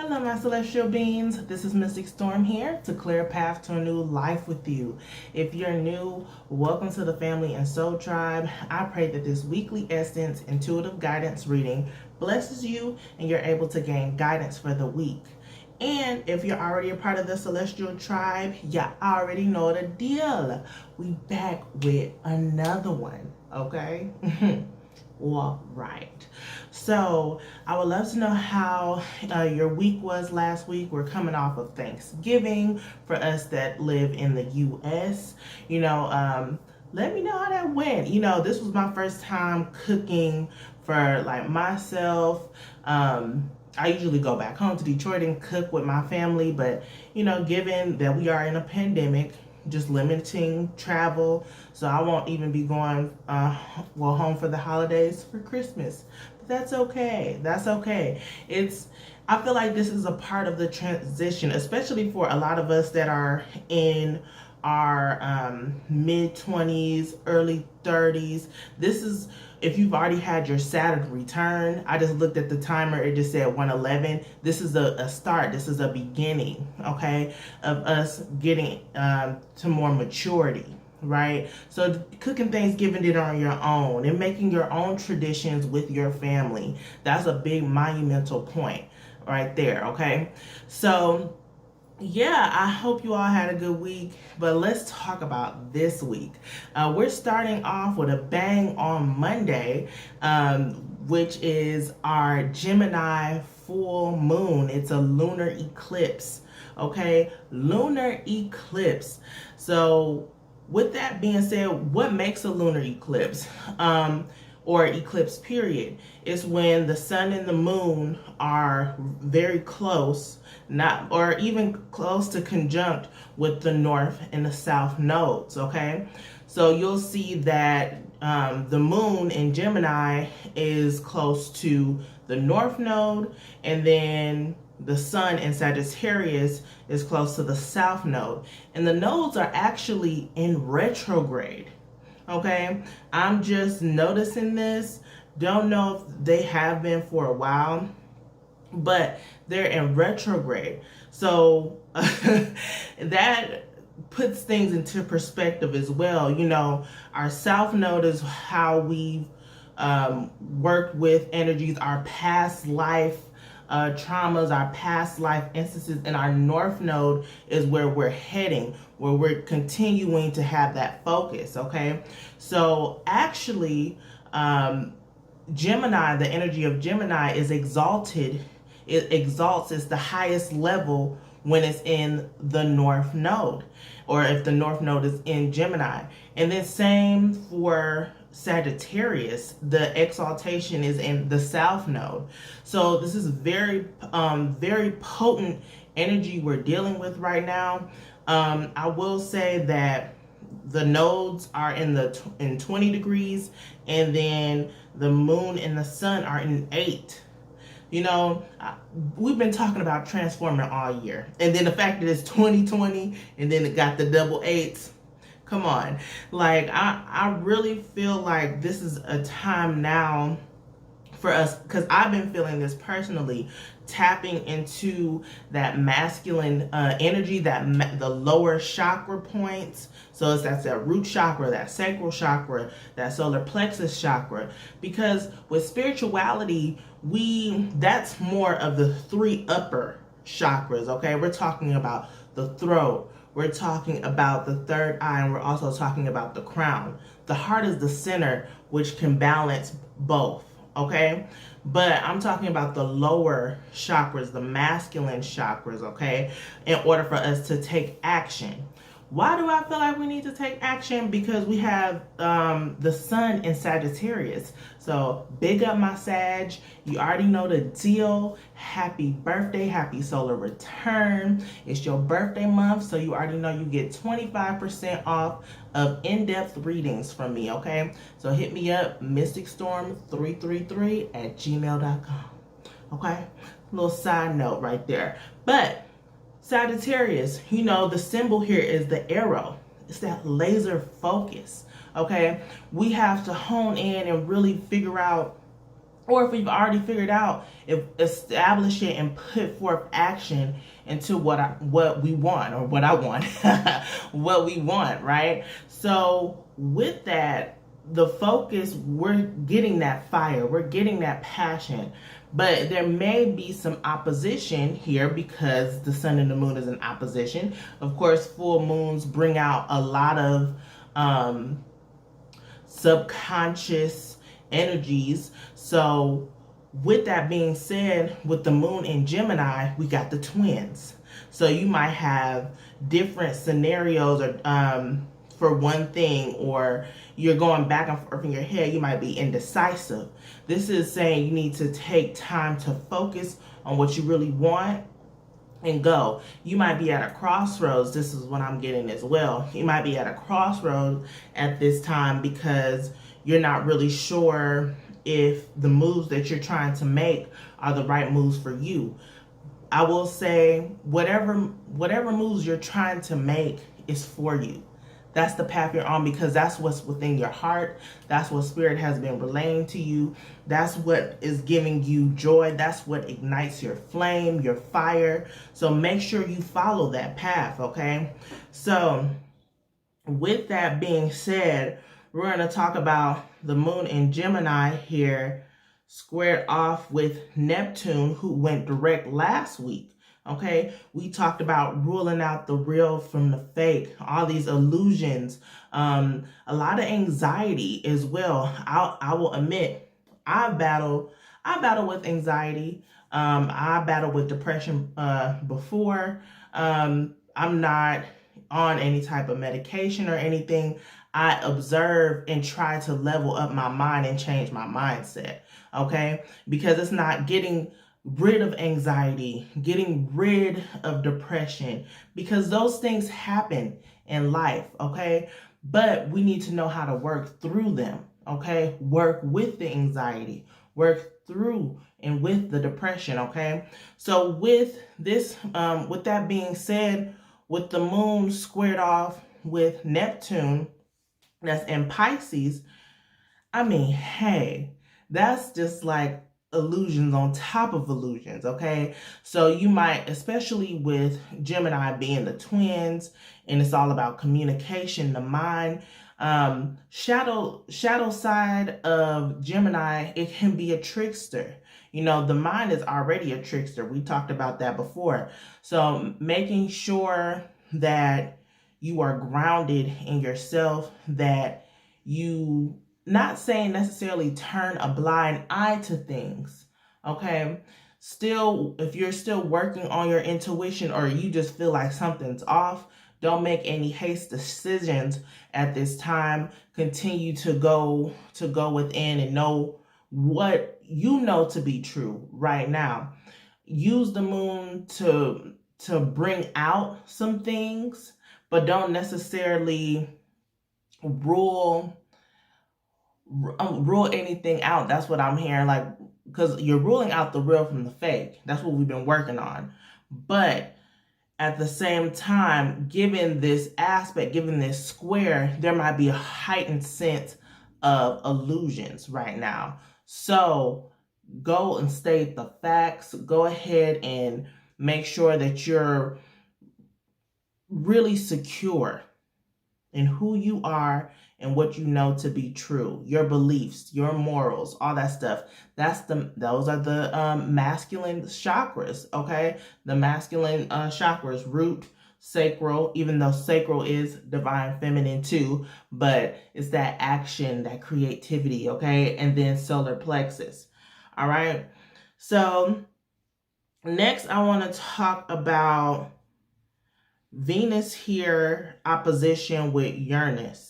Hello, my celestial beings. This is Mystic Storm here to clear a path to a new life with you. If you're new, welcome to the Family and Soul Tribe. I pray that this weekly essence intuitive guidance reading blesses you and you're able to gain guidance for the week. And if you're already a part of the Celestial Tribe, you already know the deal. We back with another one, okay? All right. So I would love to know how your week was last week. We're coming off of Thanksgiving for us that live in the U.S. Let me know how that went. This was my first time cooking for like myself. I usually go back home to Detroit and cook with my family, but given that we are in a pandemic, just limiting travel, so I won't even be going home for the holidays for Christmas. But that's okay. I feel like this is a part of the transition, especially for a lot of us that are in our mid-20s, early 30s. This is if you've already had your Saturn return. I just looked at the timer, it just said 1:11. This is a start, this is a beginning, okay, of us getting to more maturity, right? So cooking Thanksgiving dinner on your own and making your own traditions with your family, that's a big monumental point right there, okay? So yeah, I hope you all had a good week, but let's talk about this week. We're starting off with a bang on Monday, which is our Gemini full moon. It's a lunar eclipse, okay? Lunar eclipse. So with that being said, what makes a lunar eclipse? Or eclipse period is when the sun and the moon are very close, or even close to conjunct with the north and the south nodes, okay? So you'll see that the moon in Gemini is close to the north node, and then the sun in Sagittarius is close to the south node. And the nodes are actually in retrograde. Okay, I'm just noticing this. Don't know if they have been for a while, but they're in retrograde. So that puts things into perspective as well. Our south node is how we've worked with energies, our past life traumas, our past life instances, and our north node is where we're heading, where we're continuing to have that focus, okay? So actually, Gemini, the energy of Gemini is exalted. It exalts, it's the highest level when it's in the north node, or if the north node is in Gemini. And then same for Sagittarius, the exaltation is in the south node. So this is very potent energy we're dealing with right now. I will say that the nodes are in 20 degrees, and then the moon and the sun are in 8. We've been talking about transforming all year, and then the fact that it's 2020 and then it got the double 8s. Come on. Like, I really feel like this is a time now for us, because I've been feeling this personally, tapping into that masculine energy, the lower chakra points. So that's that root chakra, that sacral chakra, that solar plexus chakra. Because with spirituality, that's more of the 3 upper chakras, okay? We're talking about the throat, we're talking about the third eye, and we're also talking about the crown. The heart is the center, which can balance both, okay? But I'm talking about the lower chakras, the masculine chakras, okay? In order for us to take action. Why do I feel like we need to take action? Because we have the sun in Sagittarius. So big up my Sag. You already know the deal. Happy birthday. Happy solar return. It's your birthday month, so you already know you get 25% off of in-depth readings from me, okay? So hit me up, mysticstorm333@gmail.com, okay? Little side note right there. But Sagittarius, the symbol here is the arrow. It's that laser focus, okay? We have to hone in and really figure out or if we've already figured out, if establish it and put forth action into what we want, or what I want, what we want, right? So with that, the focus, we're getting that fire, we're getting that passion, but there may be some opposition here because the sun and the moon is in opposition. Of course, full moons bring out a lot of subconscious energies. So with that being said, with the moon in Gemini, we got the twins. So you might have different scenarios, or for one thing, or you're going back and forth in your head. You might be indecisive. This is saying you need to take time to focus on what you really want and go. You might be at a crossroads. This is what I'm getting as well. You might be at a crossroads at this time because you're not really sure if the moves that you're trying to make are the right moves for you. I will say whatever moves you're trying to make is for you. That's the path you're on, because that's what's within your heart. That's what spirit has been relaying to you. That's what is giving you joy. That's what ignites your flame, your fire. So make sure you follow that path, okay? So with that being said, we're going to talk about the moon in Gemini here, squared off with Neptune, who went direct last week. Okay, we talked about ruling out the real from the fake, all these illusions, a lot of anxiety as well. I will admit, I battle with anxiety. I battled with depression before. I'm not on any type of medication or anything. I observe and try to level up my mind and change my mindset. Okay, because it's not getting rid of anxiety, getting rid of depression, because those things happen in life, okay? But we need to know how to work through them, okay? Work with the anxiety, work through and with the depression, okay? So with this, with that being said, with the moon squared off with Neptune, that's in Pisces, I mean, hey, that's just like illusions on top of illusions, okay? So you might, especially with Gemini being the twins, and it's all about communication, the mind, shadow side of Gemini, it can be a trickster. You know, the mind is already a trickster. We talked about that before. So making sure that you are grounded in yourself, that you, not saying necessarily turn a blind eye to things, okay? Still, if you're still working on your intuition, or you just feel like something's off, don't make any haste decisions at this time. Continue to go within and know what you know to be true right now. Use the moon to bring out some things, but don't necessarily rule anything out. That's what I'm hearing, like, because you're ruling out the real from the fake. That's what we've been working on. But at the same time, given this aspect, given this square, there might be a heightened sense of illusions right now. So go and state the facts. Go ahead and make sure that you're really secure in who you are and what you know to be true, your beliefs, your morals, all that stuff. Those are the masculine chakras, okay? The masculine chakras, root, sacral, even though sacral is divine feminine too, but it's that action, that creativity, okay? And then solar plexus. All right. So next I want to talk about Venus here, opposition with Uranus.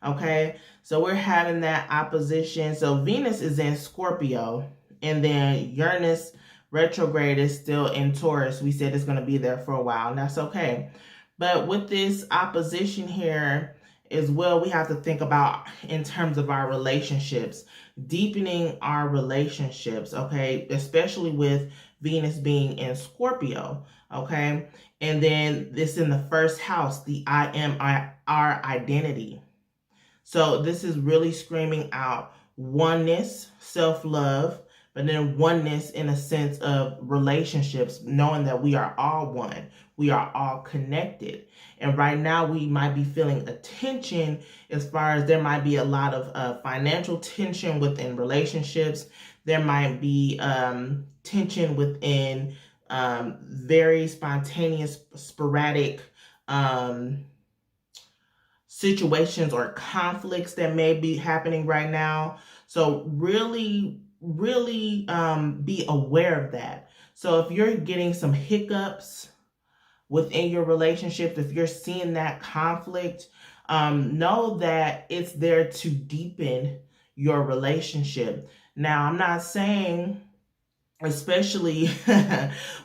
Okay, so we're having that opposition. So Venus is in Scorpio, and then Uranus retrograde is still in Taurus. We said it's going to be there for a while, and that's okay. But with this opposition here as well, we have to think about in terms of our relationships, deepening our relationships, okay, especially with Venus being in Scorpio, okay? And then this in the first house, the I am our identity. So this is really screaming out oneness, self-love, but then oneness in a sense of relationships, knowing that we are all one, we are all connected. And right now we might be feeling a tension as far as there might be a lot of financial tension within relationships. There might be tension within very spontaneous, sporadic situations or conflicts that may be happening right now. So really be aware of that. So if you're getting some hiccups within your relationship, if you're seeing that conflict, know that it's there to deepen your relationship. Now, I'm not saying, especially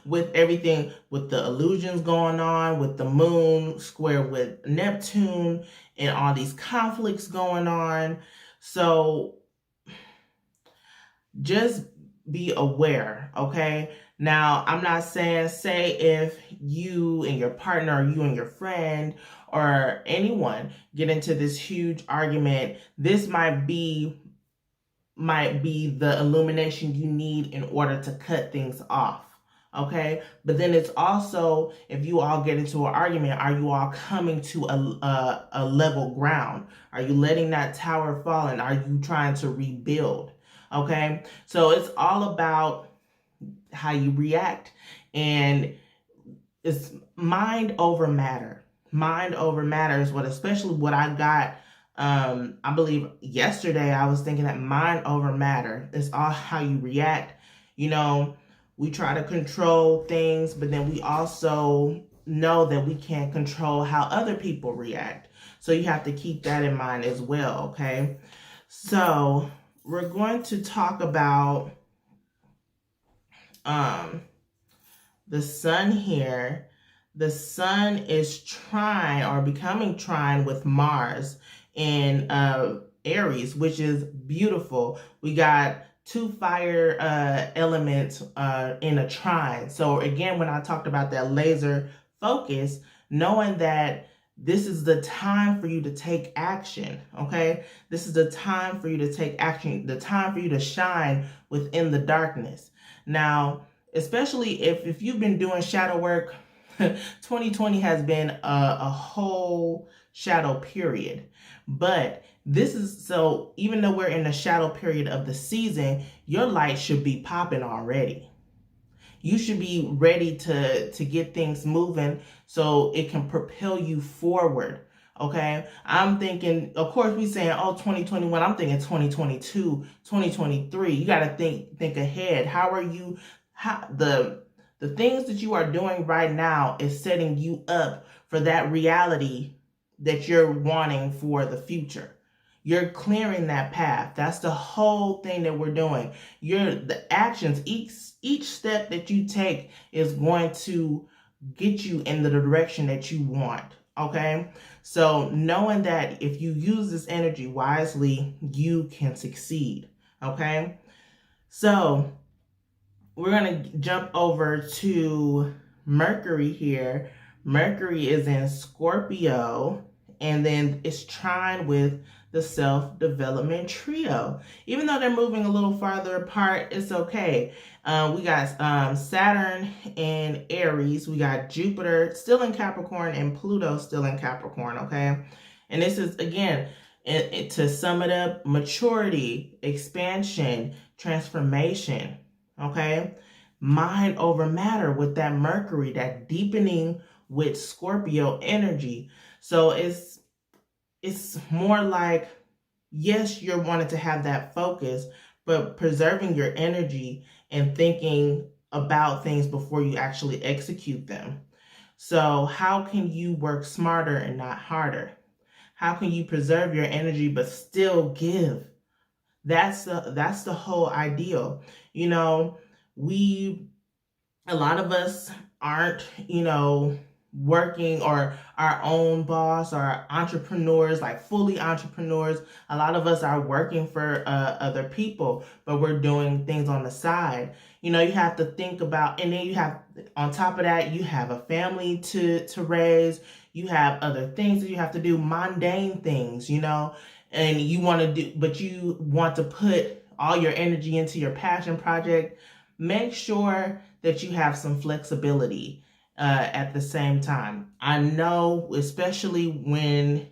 with everything, with the illusions going on, with the moon square with Neptune and all these conflicts going on. So just be aware, okay? Now, I'm not saying, say if you and your partner, or you and your friend, or anyone get into this huge argument, this might be the illumination you need in order to cut things off, okay? But then it's also, if you all get into an argument, are you all coming to a level ground? Are you letting that tower fall, and are you trying to rebuild? Okay, so it's all about how you react, and it's mind over matter. Mind over matter is what, especially what I got. I believe yesterday I was thinking that mind over matter is all how you react. You know, we try to control things, but then we also know that we can't control how other people react. So you have to keep that in mind as well, okay? So we're going to talk about the sun here. The sun is trine or becoming trine with Mars in Aries, which is beautiful. We got two fire elements in a trine. So again, when I talked about that laser focus, knowing that this is the time for you to take action, okay? This is the time for you to take action, the time for you to shine within the darkness. Now, especially if you've been doing shadow work, 2020 has been a whole shadow period. But this is, so even though we're in the shadow period of the season, your light should be popping already. You should be ready to get things moving so it can propel you forward. Okay, I'm thinking, of course, we saying, oh, 2021. I'm thinking 2022, 2023. You got to think ahead. How are you? How the things that you are doing right now is setting you up for that reality that you're wanting for the future. You're clearing that path. That's the whole thing that we're doing. The actions, each step that you take is going to get you in the direction that you want. Okay? So knowing that if you use this energy wisely, you can succeed. Okay? So we're going to jump over to Mercury here. Mercury is in Scorpio, and then it's trine with the self-development trio. Even though they're moving a little farther apart, it's okay. We got Saturn in Aries. We got Jupiter still in Capricorn and Pluto still in Capricorn, okay? And this is, again, to sum it up, maturity, expansion, transformation, okay? Mind over matter with that Mercury, that deepening with Scorpio energy. So it's more like, yes, you're wanting to have that focus, but preserving your energy and thinking about things before you actually execute them. So how can you work smarter and not harder? How can you preserve your energy but still give? That's the whole ideal. You know, a lot of us aren't, working or our own boss or entrepreneurs, like fully entrepreneurs. A lot of us are working for other people, but we're doing things on the side. You have to think about, and then you have, on top of that, you have a family to raise. You have other things that you have to do, mundane things, and you want to do, but you want to put all your energy into your passion project, make sure that you have some flexibility at the same time. I know, especially when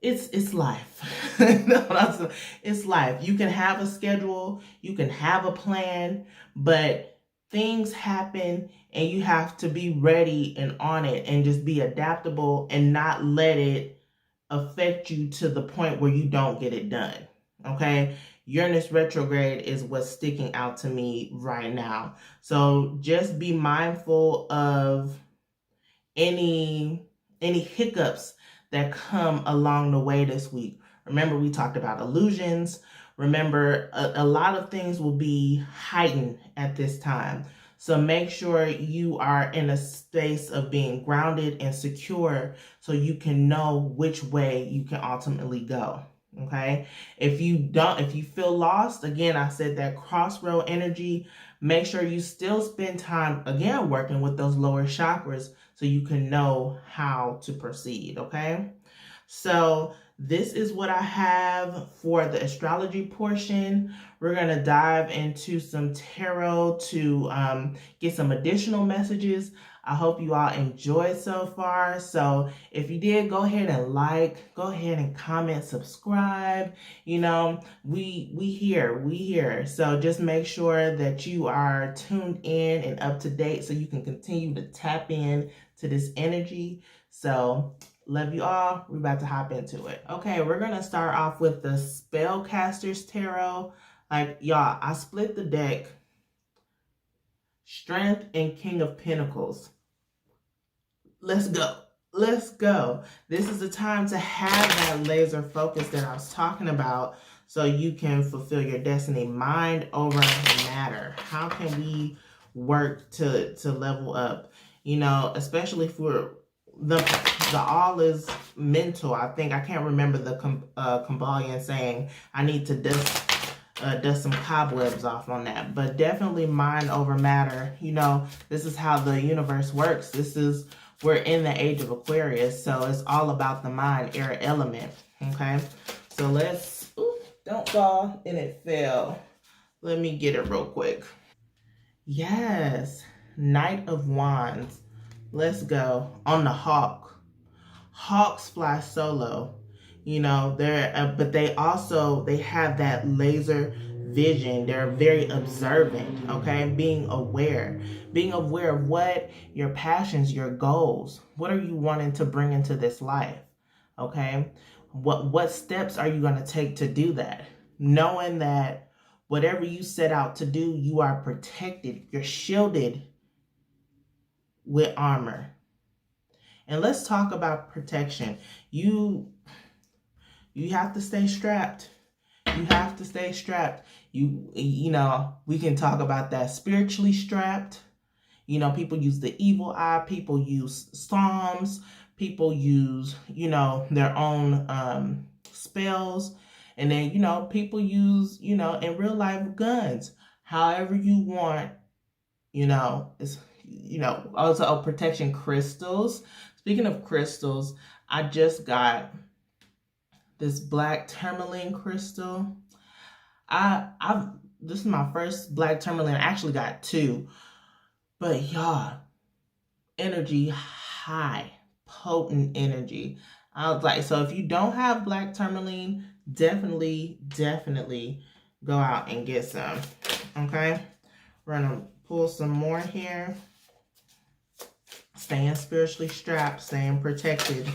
it's life. It's life. You can have a schedule, you can have a plan, but things happen and you have to be ready and on it and just be adaptable and not let it affect you to the point where you don't get it done. Okay? Uranus retrograde is what's sticking out to me right now. So just be mindful of any hiccups that come along the way this week. Remember, we talked about illusions. Remember, a lot of things will be heightened at this time. So make sure you are in a space of being grounded and secure so you can know which way you can ultimately go. Okay? If you feel lost, again, I said that crossroad energy, make sure you still spend time, again, working with those lower chakras so you can know how to proceed, okay? So this is what I have for the astrology portion. We're going to dive into some tarot to get some additional messages. I hope you all enjoyed so far. So if you did, go ahead and go ahead and comment, subscribe. You know, we here. So just make sure that you are tuned in and up to date so you can continue to tap in to this energy. So love you all. We're about to hop into it. Okay, we're going to start off with the Spellcaster's Tarot. Like, y'all, I split the deck. Strength and King of Pentacles. Let's go. Let's go. This is the time to have that laser focus that I was talking about so you can fulfill your destiny. Mind over matter. How can we work to level up? You know, especially for the all is mental. I can't remember the Kabbalion saying I need to dust some cobwebs off on that, but definitely mind over matter. You know, this is how the universe works. We're in the age of Aquarius, so it's all about the mind, air element. Okay, so let's don't fall and it fell. Let me get it real quick. Yes, Knight of Wands. Let's go. On the hawk. Hawks fly solo, you know, but they have that laser vision. They're very observant, okay? Being aware of what your passions, your goals, what are you wanting to bring into this life, okay? What steps are you going to take to do that? Knowing that whatever you set out to do, you are protected, you're shielded with armor. And let's talk about protection. You have to stay strapped. You have to stay strapped. You know, we can talk about that spiritually strapped. You know, people use the evil eye. People use psalms. People use, you know, their own spells. And then, you know, people use, you know, in real life, guns. However you want, you know, it's, you know, also protection crystals. Speaking of crystals, I just got this black tourmaline crystal. This is my first black tourmaline. I actually got two. But y'all, energy high, potent energy. I was like, so if you don't have black tourmaline, definitely go out and get some. Okay? We're gonna pull some more here. Staying spiritually strapped, staying protected.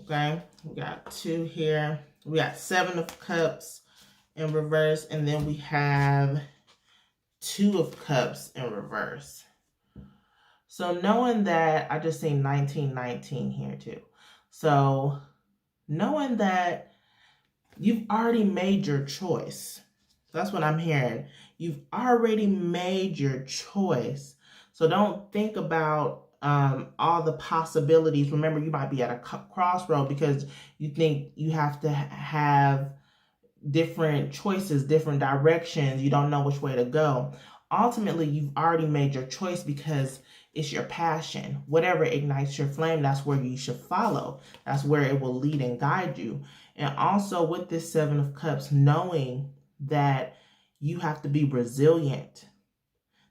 Okay, we got two here. We got 7 of Cups in reverse, and then we have 2 of Cups in reverse. So knowing that, I just seen 1919 here too. So knowing that you've already made your choice. That's what I'm hearing. You've already made your choice. So don't think about all the possibilities. Remember, you might be at a crossroad because you think you have to have different choices, different directions. You don't know which way to go. Ultimately, you've already made your choice because it's your passion. Whatever ignites your flame, that's where you should follow. That's where it will lead and guide you. And also with this 7 of Cups, knowing that you have to be resilient.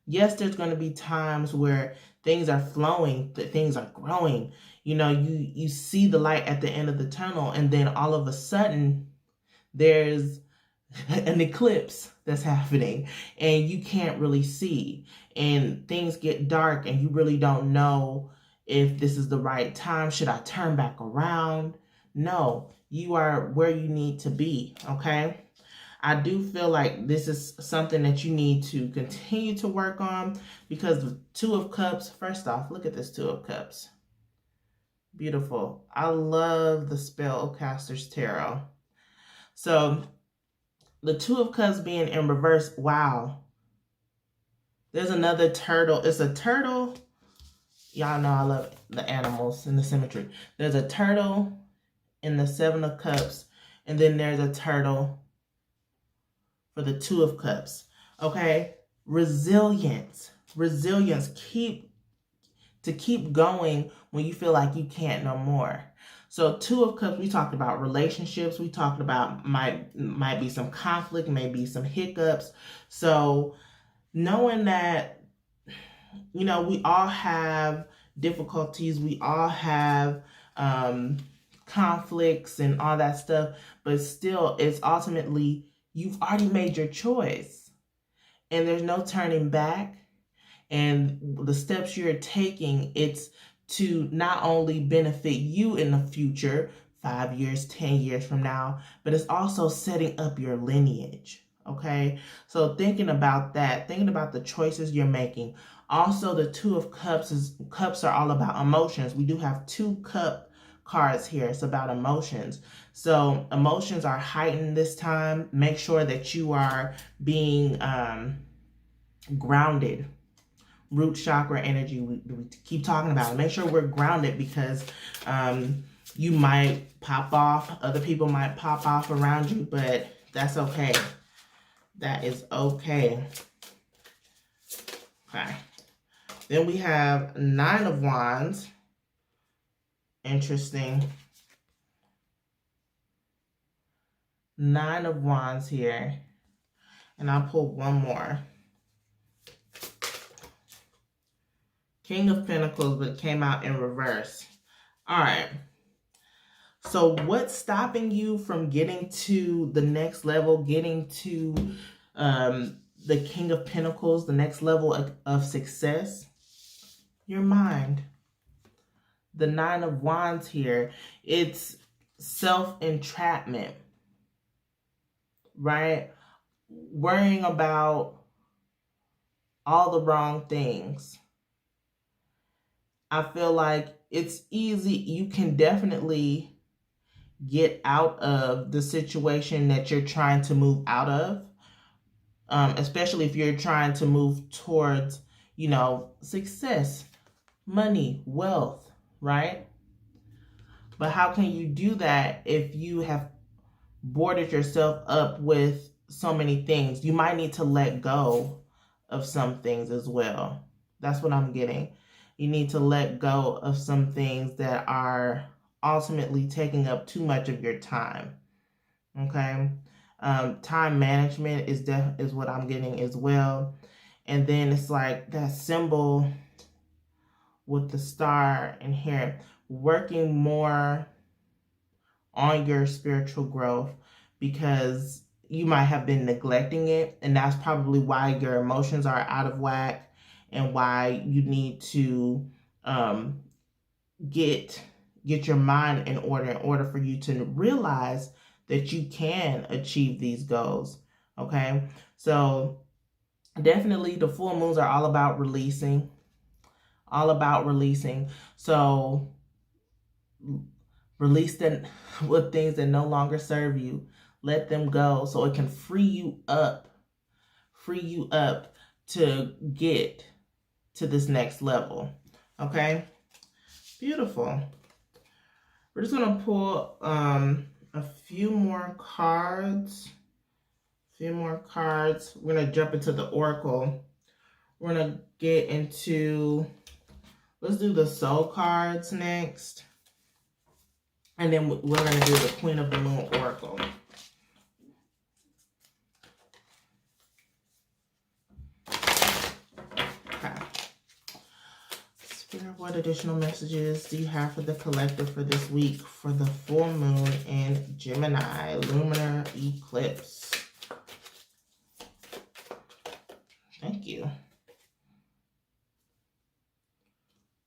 Yes, there's going to be times where things are flowing, that things are growing. You know, you see the light at the end of the tunnel, and then all of a sudden there's an eclipse that's happening and you can't really see, and things get dark and you really don't know if this is the right time. Should I turn back around? No, you are where you need to be, okay? I do feel like this is something that you need to continue to work on, because the Two of Cups, first off, look at this Two of Cups. Beautiful. I love the Spellcaster's Tarot. So the Two of Cups being in reverse, wow. There's another turtle. It's a turtle. Y'all know I love the animals and the symmetry. There's a turtle in the Seven of Cups, and then there's a turtle for the Two of Cups. Okay? Resilience. Resilience. Keep going when you feel like you can't no more. So Two of Cups, we talked about relationships. We talked about might be some conflict, maybe some hiccups. So knowing that, you know, we all have difficulties. We all have conflicts and all that stuff. But still, it's ultimately, you've already made your choice. And there's no turning back. And the steps you're taking, it's to not only benefit you in the future, 5 years, 10 years from now, but it's also setting up your lineage, okay? So thinking about that, thinking about the choices you're making. Also, the Two of Cups are all about emotions. We do have 2 cup cards here. It's about emotions. So emotions are heightened this time. Make sure that you are being grounded. Root chakra energy, we keep talking about it. Make sure we're grounded, because you might pop off. Other people might pop off around you, but that's okay. That is okay. Okay. Then we have Nine of Wands. Interesting. Nine of Wands here. And I'll pull one more. King of Pentacles, but it came out in reverse. All right. So what's stopping you from getting to the next level, getting to the King of Pentacles, the next level of success? Your mind. The Nine of Wands here, it's self-entrapment, right? Worrying about all the wrong things. I feel like it's easy. You can definitely get out of the situation that you're trying to move out of, especially if you're trying to move towards, you know, success, money, wealth, right? But how can you do that if you have boarded yourself up with so many things? You might need to let go of some things as well. That's what I'm getting. You need to let go of some things that are ultimately taking up too much of your time. Okay? Time management is what I'm getting as well. And then it's like that symbol with the star in here, working more on your spiritual growth, because you might have been neglecting it, and that's probably why your emotions are out of whack, and why you need to get your mind in order for you to realize that you can achieve these goals. Okay, so definitely the full moons are all about releasing, so release them with things that no longer serve you. Let them go so it can free you up to get to this next level. Okay, beautiful. We're just gonna pull a few more cards. We're gonna jump into the oracle. We're gonna get into, let's do the soul cards next, and then we're gonna do the Queen of the Moon oracle. Spirit, what additional messages do you have for the collective for this week for the full moon in Gemini, lunar eclipse? Thank you.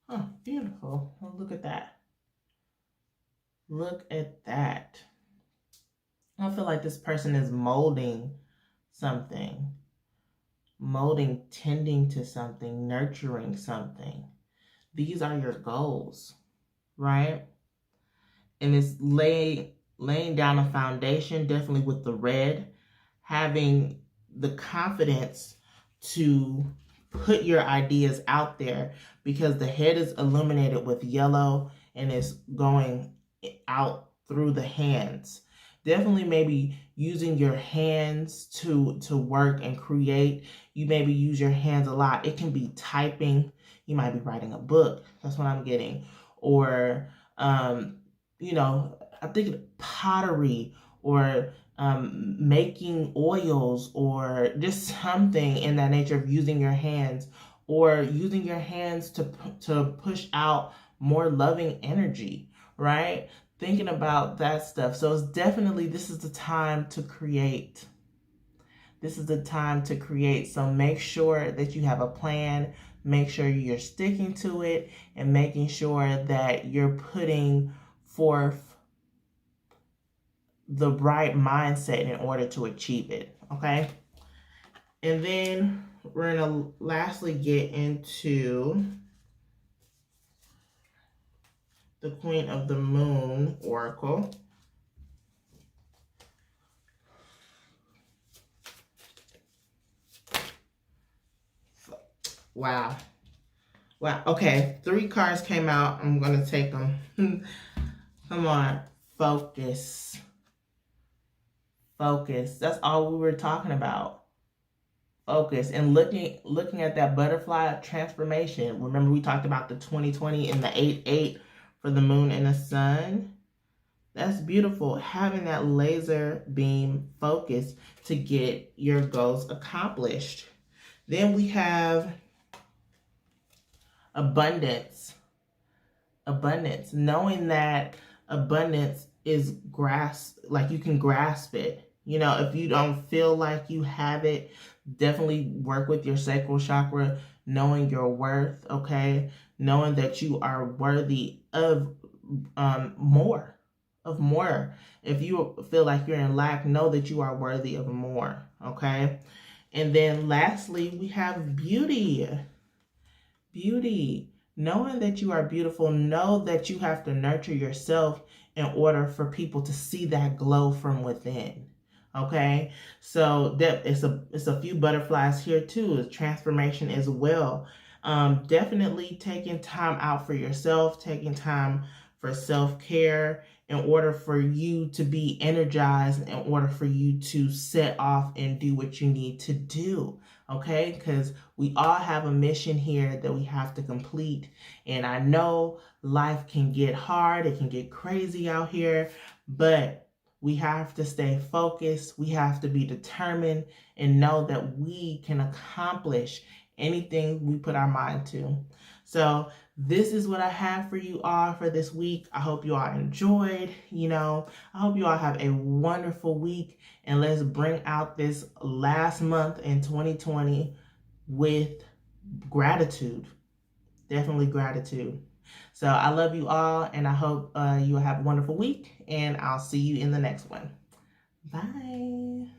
Oh, beautiful. Oh, look at that. Look at that. I feel like this person is molding something. Molding, tending to something, nurturing something. These are your goals, right? And it's laying down a foundation, definitely with the red, having the confidence to put your ideas out there, because the head is illuminated with yellow and it's going out through the hands. Definitely maybe using your hands to work and create. You maybe use your hands a lot. It can be typing. You might be writing a book. That's what I'm getting. Or, you know, I think pottery, or making oils, or just something in that nature of using your hands, or using your hands to push out more loving energy, right? Thinking about that stuff. So it's definitely, this is the time to create. This is the time to create. So make sure that you have a plan. Make sure you're sticking to it, and making sure that you're putting forth the right mindset in order to achieve it. Okay. And then we're going to lastly get into the Queen of the Moon Oracle. Wow. Wow. Okay. 3 cards came out. I'm going to take them. Come on. Focus. Focus. That's all we were talking about. Focus. And looking at that butterfly transformation. Remember we talked about the 2020 and the 8-8 for the moon and the sun. That's beautiful. Having that laser beam focus to get your goals accomplished. Then we have abundance. Abundance. Knowing that abundance is like you can grasp it. You know, if you don't feel like you have it, definitely work with your sacral chakra, knowing your worth, okay? Knowing that you are worthy of more. Of more. If you feel like you're in lack, know that you are worthy of more, okay? And then lastly, we have beauty. Beauty. Knowing that you are beautiful, know that you have to nurture yourself in order for people to see that glow from within. Okay, so it's a few butterflies here too. It's transformation as well. Definitely taking time out for yourself, taking time for self-care in order for you to be energized, in order for you to set off and do what you need to do. Okay, because we all have a mission here that we have to complete. And I know life can get hard, it can get crazy out here, but we have to stay focused. We have to be determined and know that we can accomplish anything we put our mind to. So this is what I have for you all for this week. I hope you all enjoyed. I hope you all have a wonderful week, and let's bring out this last month in 2020 with gratitude. Definitely gratitude. So I love you all, and I hope you will have a wonderful week, and I'll see you in the next one. Bye.